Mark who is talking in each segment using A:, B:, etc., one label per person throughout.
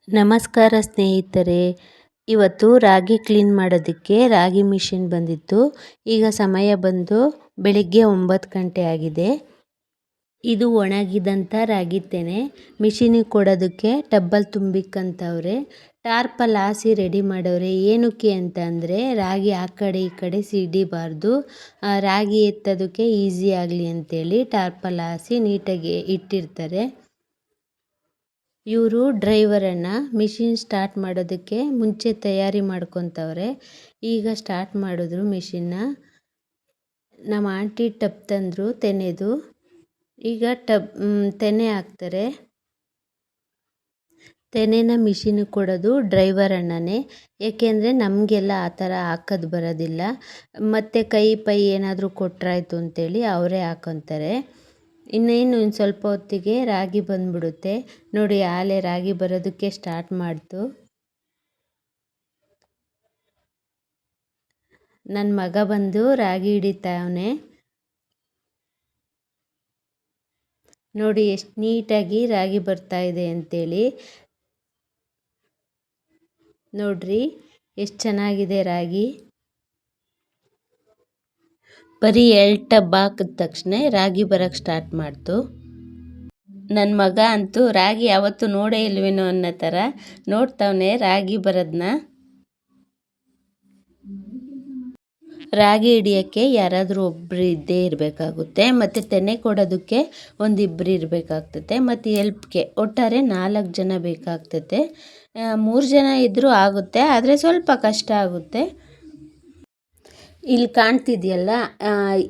A: ನಮಸ್ಕಾರ ಸ್ನೇಹಿತರೆ, ಇವತ್ತು ರಾಗಿ ಕ್ಲೀನ್ ಮಾಡೋದಕ್ಕೆ ರಾಗಿ ಮಿಷಿನ್ ಬಂದಿತ್ತು. ಈಗ ಸಮಯ ಬಂದು ಬೆಳಿಗ್ಗೆ 9 ಗಂಟೆ ಆಗಿದೆ. ಇದು ಒಣಗಿದಂಥ ರಾಗಿ ತೆನೆ ಮಿಷಿನಿಗೆ ಕೊಡೋದಕ್ಕೆ ಟಬ್ಬಲ್ಲಿ ತುಂಬಿಕ್ಕಂತವ್ರೆ. ಟಾರ್ಪಲ್ಲಿ ಹಾಸಿ ರೆಡಿ ಮಾಡವ್ರೆ. ಏನಕ್ಕೆ ಅಂತ ಅಂದರೆ ರಾಗಿ ಆ ಕಡೆ ಈ ಕಡೆ ಸಿಡಿಬಾರ್ದು, ರಾಗಿ ಎತ್ತೋದಕ್ಕೆ ಈಸಿ ಆಗಲಿ ಅಂತೇಳಿ ಟಾರ್ಪಲ್ಲಿ ಹಾಸಿ ನೀಟಾಗಿ ಇಟ್ಟಿರ್ತಾರೆ. ಇವರು ಡ್ರೈವರನ್ನು ಮಿಷಿನ್ ಸ್ಟಾರ್ಟ್ ಮಾಡೋದಕ್ಕೆ ಮುಂಚೆ ತಯಾರಿ ಮಾಡ್ಕೊತವ್ರೆ. ಈಗ ಸ್ಟಾರ್ಟ್ ಮಾಡಿದ್ರು ಮಿಷಿನ್ನ. ನಮ್ಮ ಆಂಟಿ ಟಬ್ ತಂದರು ತೆನೆದು. ಈಗ ತೆನೆ ಹಾಕ್ತಾರೆ. ತೆನೆನ ಮಿಷಿನಿಗೆ ಕೊಡೋದು ಡ್ರೈವರ್ ಅಣ್ಣನೇ. ಏಕೆಂದರೆ ನಮಗೆಲ್ಲ ಆ ಥರ ಹಾಕೋದು ಬರೋದಿಲ್ಲ. ಮತ್ತು ಕೈ ಪೈ ಏನಾದರೂ ಕೊಟ್ಟರಾಯ್ತು ಅಂತೇಳಿ ಅವರೇ ಹಾಕೊತಾರೆ. ಇನ್ನೇನು ಇನ್ನು ಸ್ವಲ್ಪ ಹೊತ್ತಿಗೆ ರಾಗಿ ಬಂದ್ಬಿಡುತ್ತೆ. ನೋಡಿ, ಆಲೆ ರಾಗಿ ಬರೋದಕ್ಕೆ ಸ್ಟಾರ್ಟ್ ಮಾಡ್ತು. ನನ್ನ ಮಗ ಬಂದು ರಾಗಿ ಹಿಡಿತಾವನೆ. ನೋಡಿ ಎಷ್ಟು ನೀಟಾಗಿ ರಾಗಿ ಬರ್ತಾ ಇದೆ ಅಂತೇಳಿ. ನೋಡ್ರಿ ಎಷ್ಟು ಚೆನ್ನಾಗಿದೆ ರಾಗಿ. ಬರೀ 2 ಟಬ್ ಹಾಕಿದ ತಕ್ಷಣ ರಾಗಿ ಬರೋಕ್ಕೆ ಸ್ಟಾರ್ಟ್ ಮಾಡ್ತು. ನನ್ನ ಮಗ ಅಂತೂ ರಾಗಿ ಯಾವತ್ತೂ ನೋಡೇ ಇಲ್ವೇನೋ ಅನ್ನೋ ಥರ ನೋಡ್ತಾವನೆ ರಾಗಿ ಬರೋದನ್ನ. ರಾಗಿ ಹಿಡಿಯೋಕ್ಕೆ ಯಾರಾದರೂ ಒಬ್ಬರು ಇದ್ದೇ ಇರಬೇಕಾಗುತ್ತೆ. ಮತ್ತು ತೆನೆ ಕೊಡೋದಕ್ಕೆ ಒಂದಿಬ್ಬರು ಇರಬೇಕಾಗ್ತದೆ. ಮತ್ತು ಎಲ್ಪ್ಗೆ ಒಟ್ಟಾರೆ 4 ಜನ ಬೇಕಾಗ್ತದೆ. 3 ಜನ ಇದ್ದರೂ ಆಗುತ್ತೆ, ಆದರೆ ಸ್ವಲ್ಪ ಕಷ್ಟ ಆಗುತ್ತೆ. ಇಲ್ಲಿ ಕಾಣ್ತಿದೆಯಲ್ಲ,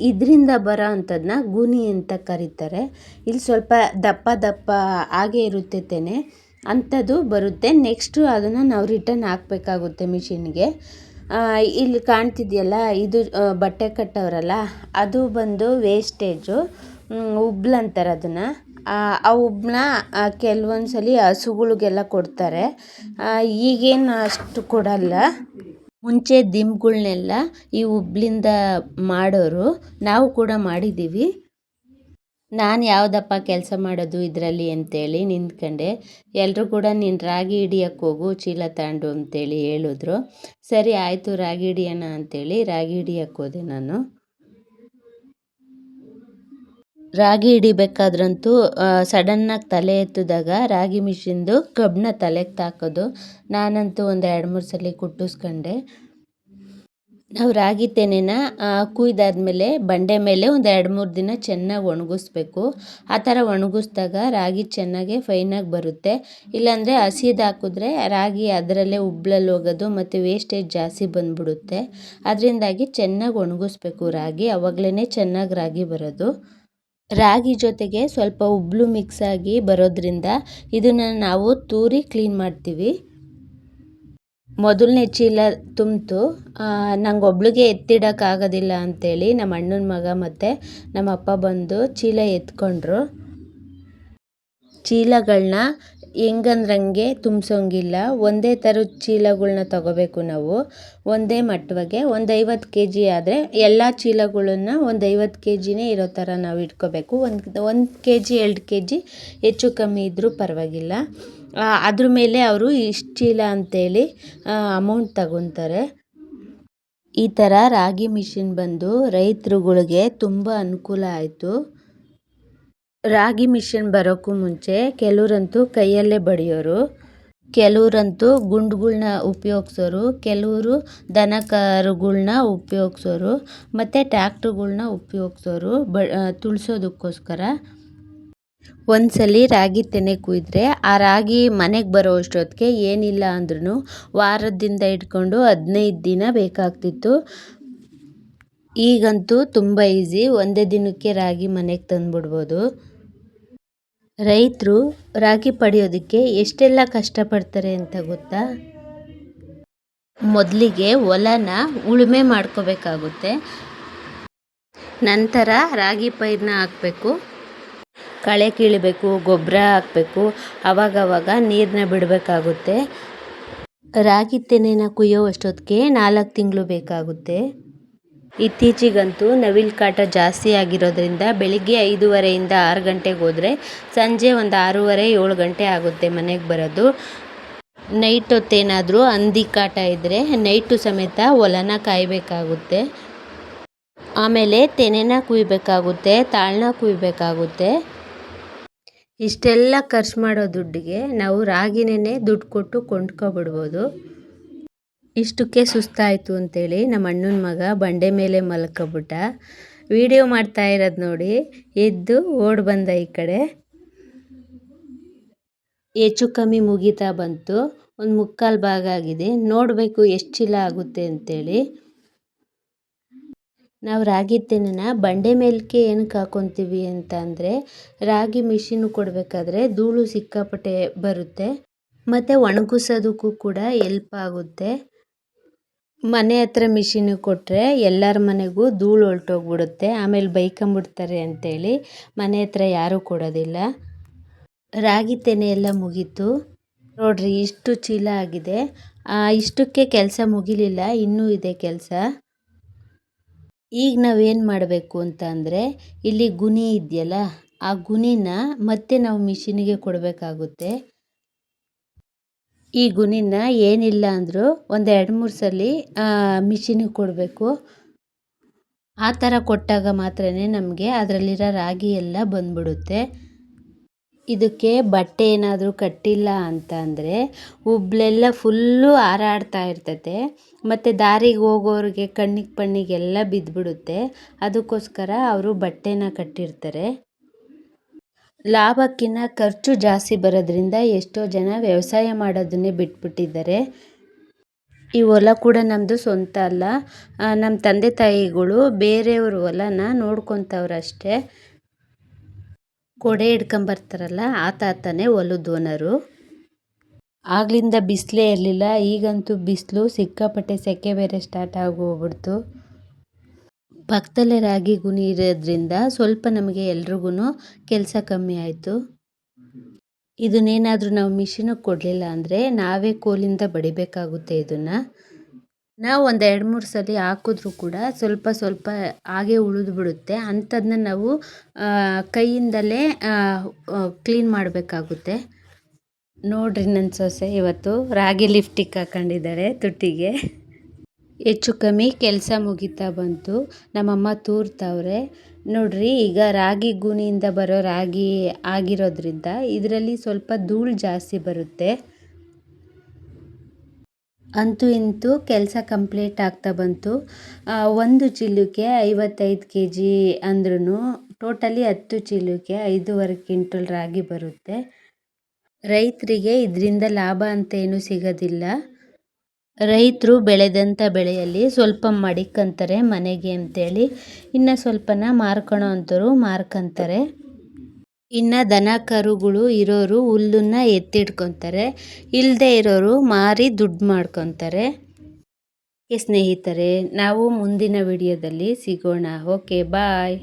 A: ಇದರಿಂದ ಬರೋ ಅಂಥದ್ದನ್ನ ಗುನಿ ಅಂತ ಕರೀತಾರೆ. ಇಲ್ಲಿ ಸ್ವಲ್ಪ ದಪ್ಪ ದಪ್ಪ ಹಾಗೇ ಇರುತ್ತೆ ತೆನೆ, ಅಂಥದ್ದು ಬರುತ್ತೆ. ನೆಕ್ಸ್ಟು ಅದನ್ನು ನಾವು ರಿಟರ್ನ್ ಹಾಕಬೇಕಾಗುತ್ತೆ ಮಿಷಿನ್ಗೆ. ಇಲ್ಲಿ ಕಾಣ್ತಿದೆಯಲ್ಲ, ಇದು ಬಟ್ಟೆ ಕಟ್ಟೋರಲ್ಲ, ಅದು ಬಂದು ವೇಸ್ಟೇಜು, ಉಬ್ಲು ಅಂತಾರೆ ಅದನ್ನು. ಆ ಉಬ್ಬನ್ನ ಕೆಲವೊಂದು ಸಲ ಹಸುಗಳಿಗೆಲ್ಲ ಕೊಡ್ತಾರೆ. ಈಗೇನು ಅಷ್ಟು ಕೊಡಲ್ಲ. ಮುಂಚೆ ದಿಂಬುಗಳ್ನೆಲ್ಲ ಈ ಉಬ್ಲಿಂದ ಮಾಡೋರು, ನಾವು ಕೂಡ ಮಾಡಿದ್ದೀವಿ. ನಾನು ಯಾವುದಪ್ಪ ಕೆಲಸ ಮಾಡೋದು ಇದರಲ್ಲಿ ಅಂತೇಳಿ ನಿಂತ್ಕೊಂಡೆ. ಎಲ್ಲರೂ ಕೂಡ ನೀನು ರಾಗಿ ಹಿಡಿಯೋಕ್ಕೆ ಹೋಗು, ಚೀಲ ತಗೊಂಡು ಅಂತೇಳಿ ಹೇಳಿದ್ರು. ಸರಿ ಆಯಿತು, ರಾಗಿ ಹಿಡಿಯೋಣ ಅಂತೇಳಿ ರಾಗಿ ಹಿಡಿಯೋಕ್ಕೆ ಹೋದೆ ನಾನು. ರಾಗಿ ಹಿಡಿಬೇಕಾದ್ರಂತೂ ಸಡನ್ನಾಗಿ ತಲೆ ಎತ್ತಿದಾಗ ರಾಗಿ ಮಿಷಿನ್ದು ಕಬ್ಬನ್ನ ತಲೆಗೆ ತಾಕೋದು. ನಾನಂತೂ ಒಂದು 2-3 ಸಲ ಕುಟ್ಟಿಸ್ಕೊಂಡೆ. ನಾವು ರಾಗಿ ತೆನೆನ ಕುಯ್ದಾದ್ಮೇಲೆ ಬಂಡೆ ಮೇಲೆ ಒಂದು 2-3 ದಿನ ಚೆನ್ನಾಗಿ ಒಣಗಿಸ್ಬೇಕು. ಆ ಥರ ಒಣಗಿಸ್ದಾಗ ರಾಗಿ ಚೆನ್ನಾಗಿ ಫೈನಾಗಿ ಬರುತ್ತೆ. ಇಲ್ಲಾಂದರೆ ಹಸಿದು ಹಾಕಿದ್ರೆ ರಾಗಿ ಅದರಲ್ಲೇ ಉಬ್ಳಲ್ಲಿ ಹೋಗೋದು ಮತ್ತು ವೇಸ್ಟೇಜ್ ಜಾಸ್ತಿ ಬಂದ್ಬಿಡುತ್ತೆ. ಅದರಿಂದಾಗಿ ಚೆನ್ನಾಗಿ ಒಣಗಿಸ್ಬೇಕು ರಾಗಿ, ಆವಾಗಲೇ ಚೆನ್ನಾಗಿ ರಾಗಿ ಬರೋದು. ರಾಗಿ ಜೊತೆಗೆ ಸ್ವಲ್ಪ ಉಬ್ಳು ಮಿಕ್ಸ್ ಆಗಿ ಬರೋದ್ರಿಂದ ಇದನ್ನು ನಾವು ತೂರಿ ಕ್ಲೀನ್ ಮಾಡ್ತೀವಿ. ಮೊದಲನೇ ಚೀಲ ತುಂಬಿತು. ನಂಗೊಬ್ಳಿಗೆ ಎತ್ತಿಡೋಕ್ಕಾಗೋದಿಲ್ಲ ಅಂಥೇಳಿ ನಮ್ಮ ಅಣ್ಣನ ಮಗ ಮತ್ತು ನಮ್ಮ ಅಪ್ಪ ಬಂದು ಚೀಲ ಎತ್ಕೊಂಡ್ರು. ಚೀಲಗಳನ್ನ ಹೆಂಗಂದ್ರಂಗೆ ತುಂಬಿಸೋಂಗಿಲ್ಲ, ಒಂದೇ ಥರದ ಚೀಲಗಳನ್ನ ತಗೋಬೇಕು ನಾವು. ಒಂದೇ ಮಟ್ಟವಾಗಿ ಒಂದು 50 kg ಆದರೆ ಎಲ್ಲ ಚೀಲಗಳನ್ನ ಒಂದು 50 kgನೇ ಇರೋ ಥರ ನಾವು ಇಟ್ಕೋಬೇಕು. 1 kg 2 kg ಹೆಚ್ಚು ಕಮ್ಮಿ ಇದ್ದರೂ ಪರವಾಗಿಲ್ಲ. ಅದ್ರ ಮೇಲೆ ಅವರು ಇಷ್ಟು ಚೀಲ ಅಂತೇಳಿ ಅಮೌಂಟ್ ತಗೊತಾರೆ. ಈ ಥರ ರಾಗಿ ಮಿಷಿನ್ ಬಂದು ರೈತರುಗಳಿಗೆ ತುಂಬ ಅನುಕೂಲ ಆಯಿತು. ರಾಗಿ ಮಿಷಿನ್ ಬರೋಕ್ಕೂ ಮುಂಚೆ ಕೆಲವರಂತೂ ಕೈಯಲ್ಲೇ ಬಡಿಯೋರು, ಕೆಲವರಂತೂ ಗುಂಡುಗಳ್ನ ಉಪಯೋಗಿಸೋರು, ಕೆಲವರು ದನ ಕರುಗಳ್ನ ಉಪಯೋಗಿಸೋರು ಮತ್ತು ಟ್ಯಾಕ್ಟ್ರುಗಳ್ನ ಉಪಯೋಗಿಸೋರು ತುಳಿಸೋದಕ್ಕೋಸ್ಕರ. ಒಂದ್ಸಲಿ ರಾಗಿ ತೆನೆ ಕುಯ್ದರೆ ಆ ರಾಗಿ ಮನೆಗೆ ಬರೋ ಅಷ್ಟೊತ್ತಿಗೆ ಏನಿಲ್ಲ ಅಂದ್ರೂ ವಾರದಿಂದ ಇಟ್ಕೊಂಡು 15 ದಿನ ಬೇಕಾಗ್ತಿತ್ತು. ಈಗಂತೂ ತುಂಬ ಈಸಿ, ಒಂದೇ ದಿನಕ್ಕೆ ರಾಗಿ ಮನೆಗೆ ತಂದುಬಿಡ್ಬೋದು. ರೈತರು ರಾಗಿ ಪಡೆಯೋದಕ್ಕೆ ಎಷ್ಟೆಲ್ಲ ಕಷ್ಟಪಡ್ತಾರೆ ಅಂತ ಗೊತ್ತಾ? ಮೊದಲಿಗೆ ಹೊಲನ ಉಳುಮೆ ಮಾಡ್ಕೋಬೇಕಾಗುತ್ತೆ. ನಂತರ ರಾಗಿ ಪೈರನ್ನ ಹಾಕಬೇಕು, ಕಳೆ ಕೀಳಬೇಕು, ಗೊಬ್ಬರ ಹಾಕಬೇಕು, ಆವಾಗವಾಗ ನೀರನ್ನ ಬಿಡಬೇಕಾಗುತ್ತೆ. ರಾಗಿ ತೆನೆನ ಕುಯ್ಯೋ ಅಷ್ಟೊತ್ತಿಗೆ 4 ತಿಂಗಳು ಬೇಕಾಗುತ್ತೆ. ಇತ್ತೀಚೆಗಂತೂ ನವಿಲು ಕಾಟ ಜಾಸ್ತಿ ಆಗಿರೋದ್ರಿಂದ ಬೆಳಿಗ್ಗೆ 5:30 6 ಗಂಟೆಗೆ ಹೋದರೆ ಸಂಜೆ ಒಂದು 6:30 7 ಗಂಟೆ ಆಗುತ್ತೆ ಮನೆಗೆ ಬರೋದು. ನೈಟ್ ಹೊತ್ತೇನಾದರೂ ಹಂದಿ ಕಾಟ ಇದ್ದರೆ ನೈಟು ಸಮೇತ ಹೊಲನ ಕಾಯಬೇಕಾಗುತ್ತೆ. ಆಮೇಲೆ ತೆನೆನ ಕುಯ್ಬೇಕಾಗುತ್ತೆ, ತಾಳನ್ನ ಕುಯ್ಬೇಕಾಗುತ್ತೆ. ಇಷ್ಟೆಲ್ಲ ಖರ್ಚು ಮಾಡೋ ದುಡ್ಡಿಗೆ ನಾವು ರಾಗಿನೇ ದುಡ್ಡು ಕೊಟ್ಟು ಕೊಂಡ್ಕೊಬಿಡ್ಬೋದು. ಇಷ್ಟಕ್ಕೆ ಸುಸ್ತಾಯಿತು ಅಂತೇಳಿ ನಮ್ಮ ಅಣ್ಣನ ಮಗ ಬಂಡೆ ಮೇಲೆ ಮಲ್ಕೊಬಿಟ್ಟ. ವಿಡಿಯೋ ಮಾಡ್ತಾ ಇರೋದು ನೋಡಿ ಎದ್ದು ಓಡಿ ಬಂದ ಈ ಕಡೆ. ಹೆಚ್ಚು ಕಮ್ಮಿ ಮುಗಿತಾ ಬಂತು. ಒಂದು ಮುಕ್ಕಾಲು ಭಾಗ ಆಗಿದೆ. ನೋಡಬೇಕು ಎಷ್ಟು ಚೀಲ ಆಗುತ್ತೆ ಅಂತೇಳಿ. ನಾವು ರಾಗಿ ತೆನೆನ ಬಂಡೆ ಮೇಲಕ್ಕೆ ಏನಕ್ಕೆ ಹಾಕ್ಕೊತೀವಿ ಅಂತ ಅಂದರೆ, ರಾಗಿ ಮಿಷಿನ್ ಕೊಡಬೇಕಾದ್ರೆ ಧೂಳು ಸಿಕ್ಕಾಪಟ್ಟೆ ಬರುತ್ತೆ ಮತ್ತು ಒಣಗಿಸೋದಕ್ಕೂ ಕೂಡ ಎಲ್ಪ್ ಆಗುತ್ತೆ. ಮನೆ ಹತ್ರ ಮಿಷಿನಿಗೆ ಕೊಟ್ಟರೆ ಎಲ್ಲರ ಮನೆಗೂ ಧೂಳು ಹೊರಟೋಗ್ಬಿಡುತ್ತೆ, ಆಮೇಲೆ ಬೈಕೊಂಬಿಡ್ತಾರೆ ಅಂತೇಳಿ ಮನೆ ಹತ್ರ ಯಾರೂ ಕೊಡೋದಿಲ್ಲ. ರಾಗಿ ತೆನೆ ಎಲ್ಲ ಮುಗೀತು ನೋಡ್ರಿ, ಇಷ್ಟು ಚೀಲ ಆಗಿದೆ. ಇಷ್ಟಕ್ಕೆ ಕೆಲಸ ಮುಗಿಲಿಲ್ಲ, ಇನ್ನೂ ಇದೆ ಕೆಲಸ. ಈಗ ನಾವೇನು ಮಾಡಬೇಕು ಅಂತ ಅಂದರೆ, ಇಲ್ಲಿ ಗುಣಿ ಇದೆಯಲ್ಲ, ಆ ಗುಣಿನ ಮತ್ತೆ ನಾವು ಮಿಷಿನಿಗೆ ಕೊಡಬೇಕಾಗುತ್ತೆ. ಈ ಗುಣಿನ ಏನಿಲ್ಲ ಅಂದರೂ ಒಂದು 2-3 ಸಲ ಮಿಷಿನಿಗೆ ಕೊಡಬೇಕು. ಆ ಥರ ಕೊಟ್ಟಾಗ ಮಾತ್ರ ನಮಗೆ ಅದರಲ್ಲಿರೋ ರಾಗಿ ಎಲ್ಲ ಬಂದ್ಬಿಡುತ್ತೆ. ಇದಕ್ಕೆ ಬಟ್ಟೆ ಏನಾದರೂ ಕಟ್ಟಿಲ್ಲ ಅಂತ ಅಂದರೆ ಉಬ್ಲೆಲ್ಲ ಫುಲ್ಲು ಹಾರಾಡ್ತಾ ಇರ್ತದೆ ಮತ್ತು ದಾರಿಗೆ ಹೋಗೋರಿಗೆ ಕಣ್ಣಿಗೆ ಪಣ್ಣಿಗೆಲ್ಲ ಬಿದ್ದುಬಿಡುತ್ತೆ. ಅದಕ್ಕೋಸ್ಕರ ಅವರು ಬಟ್ಟೆನ ಕಟ್ಟಿರ್ತಾರೆ. ಲಾಭಕ್ಕಿಂತ ಖರ್ಚು ಜಾಸ್ತಿ ಬರೋದ್ರಿಂದ ಎಷ್ಟೋ ಜನ ವ್ಯವಸಾಯ ಮಾಡೋದನ್ನೇ ಬಿಟ್ಬಿಟ್ಟಿದ್ದಾರೆ. ಈ ಹೊಲ ಕೂಡ ನಮ್ಮದು ಸ್ವಂತ ಅಲ್ಲ, ನಮ್ಮ ತಂದೆ ತಾಯಿಗಳು ಬೇರೆಯವ್ರ ಹೊಲನ ನೋಡ್ಕೊತವ್ರಷ್ಟೇ. ಕೊಡೆ ಹಿಡ್ಕೊಂಬರ್ತಾರಲ್ಲ ಆ ತಾತನೇ ಹೊಲದ ಓನರು. ಆಗ್ಲಿಂದ ಬಿಸಿಲೇ ಇರಲಿಲ್ಲ, ಈಗಂತೂ ಬಿಸಿಲು ಸಿಕ್ಕಾಪಟ್ಟೆ, ಸೆಕೆ ಬೇರೆ ಸ್ಟಾರ್ಟ್ ಆಗೋಗ್ಬಿಡ್ತು. ಪಕ್ಕದಲ್ಲೇ ರಾಗಿ ಗುಣಿ ಇರೋದ್ರಿಂದ ಸ್ವಲ್ಪ ನಮಗೆ ಎಲ್ರಿಗೂ ಕೆಲಸ ಕಮ್ಮಿ ಆಯಿತು. ಇದನ್ನೇನಾದರೂ ನಾವು ಮಿಷಿನಿಗೆ ಕೊಡಲಿಲ್ಲ ಅಂದರೆ ನಾವೇ ಕೋಲಿಂದ ಬಡಿಬೇಕಾಗುತ್ತೆ. ಇದನ್ನು ನಾವು ಒಂದು 2-3 ಸಲ ಹಾಕಿದ್ರೂ ಕೂಡ ಸ್ವಲ್ಪ ಸ್ವಲ್ಪ ಹಾಗೆ ಉಳಿದು ಬಿಡುತ್ತೆ. ಅಂಥದನ್ನ ನಾವು ಕೈಯಿಂದಲೇ ಕ್ಲೀನ್ ಮಾಡಬೇಕಾಗುತ್ತೆ. ನೋಡ್ರಿ, ನನ್ನ ಸೊಸೆ ಇವತ್ತು ರಾಗಿ ಲಿಫ್ಟಿಗೆ ಹಾಕೊಂಡಿದ್ದಾಳೆ ತುಟಿಗೆ. ಹೆಚ್ಚು ಕಮ್ಮಿ ಕೆಲಸ ಮುಗಿತಾ ಬಂತು. ನಮ್ಮಮ್ಮ ತೂರ್ತಾವ್ರೆ ನೋಡ್ರಿ. ಈಗ ರಾಗಿ ಗುಣಿಯಿಂದ ಬರೋ ರಾಗಿ ಆಗಿರೋದ್ರಿಂದ ಇದರಲ್ಲಿ ಸ್ವಲ್ಪ ಧೂಳು ಜಾಸ್ತಿ ಬರುತ್ತೆ. ಅಂತೂ ಇಂತೂ ಕೆಲಸ ಕಂಪ್ಲೀಟ್ ಆಗ್ತಾ ಬಂತು. ಒಂದು ಚೀಲಕ್ಕೆ 55 kg ಅಂದ್ರೂ ಟೋಟಲಿ 10 ಚೀಲಕ್ಕೆ 5.5 ಕ್ವಿಂಟಲ್ ರಾಗಿ ಬರುತ್ತೆ. ರೈತರಿಗೆ ಇದರಿಂದ ಲಾಭ ಅಂತ ಏನೂ ಸಿಗೋದಿಲ್ಲ. ರೈತರು ಬೆಳೆದಂಥ ಬೆಳೆಯಲ್ಲಿ ಸ್ವಲ್ಪ ಮಡಿಕೊಂತಾರೆ ಮನೆಗೆ ಅಂತೇಳಿ, ಇನ್ನು ಸ್ವಲ್ಪನ ಮಾರ್ಕೊಳ್ಳೋ ಅಂಥವ್ರು ಮಾರ್ಕೊಂತಾರೆ. ಇನ್ನು ದನ ಕರುಗಳು ಇರೋರು ಹುಲ್ಲನ್ನ ಎತ್ತಿಡ್ಕೊತಾರೆ, ಇಲ್ಲದೆ ಇರೋರು ಮಾರಿ ದುಡ್ಡು ಮಾಡ್ಕೊತಾರೆ. ಸ್ನೇಹಿತರೆ, ನಾವು ಮುಂದಿನ ವಿಡಿಯೋದಲ್ಲಿ ಸಿಗೋಣ. ಓಕೆ, ಬಾಯ್.